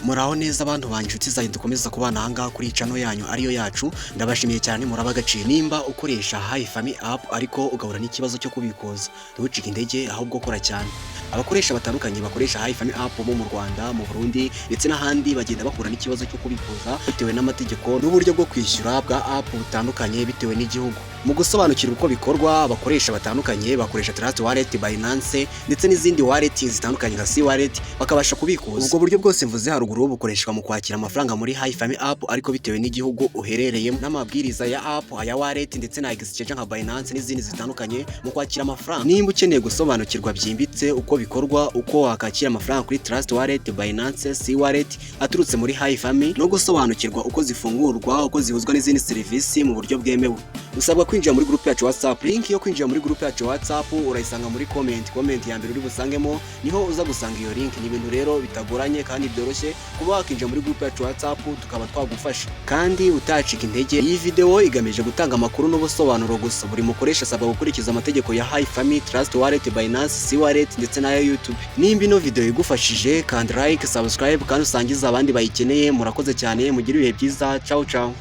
Muraho neza bantu banjye inshuti zanjye dukomeza kubana ahangaha kuri channel yanyu ariyo yacu. Ndabashimiye cyane murabagaciye. Nimba ukoresha Hi Fami app ariko ugahura n'ikibazo cyo kubikuza, ntucike intege ahubwo kora cyane. Abakoresha batandukanye bakoresha Hi Fami app bo mu Rwanda, mu Burundi ndetse n'ahandi bagenda bahura n'ikibazo cyo kubikuza bitewe n'amategeko n'uburyo bwo kwishyura bwa app butandukanye bitewe n'igihugu. Mu gusobanukirwa uko bikorwa, abakoresha batandukanye bakoresha Trust Wallet, Binance ndetse n'izindi wallet zitandukanye nka C Wallet bakabasha kubikuza. Ubwo buryo bwose mvuze haruguru bukoreshwa mu kwakira amafaranga muri Hi Fami app ariko bitewe n'igihugu uherereyemo, n'amabwiriza ya app, aya wallet ndetse na exchange nka Binance n'izindi zitandukanye mu kwakira amafaranga. Nimba ukeneye gusobanukirwa byimbitse uko bikorwa, uko wakakira amafaranga kuri Trust Wallet, Binance, C Wallet aturutse muri Hi Fami, no gusobanukirwa uko zifungurwa, uko zihuzwa n'izindi serivisi mu buryo bwemewe, usabwa kwinjira muri group yacu WhatsApp. Link yo kwinjira muri group yacu WhatsApp urayisanga muri comment ya mbere uri busangemo, niho uza gusanga iyo link. Ni ibintu rero bitagoranye kandi byoroshye kuba wakinjira muri group yacu WhatsApp tukaba twagufasha kandi utacika intege. Iyi video igamije gutanga amakuru n'ubusobanuro gusa. Buri mukoresha asabwa gukurikiza amategeko ya Hi Fami, Trust Wallet, Binance, C Wallet ndetse na YouTube. Nimba ino video igufashije kandi like, subscribe kandi usangiza abandi bayikeneye. Murakoze cyane, mugire ibihe byiza. Ciao ciao.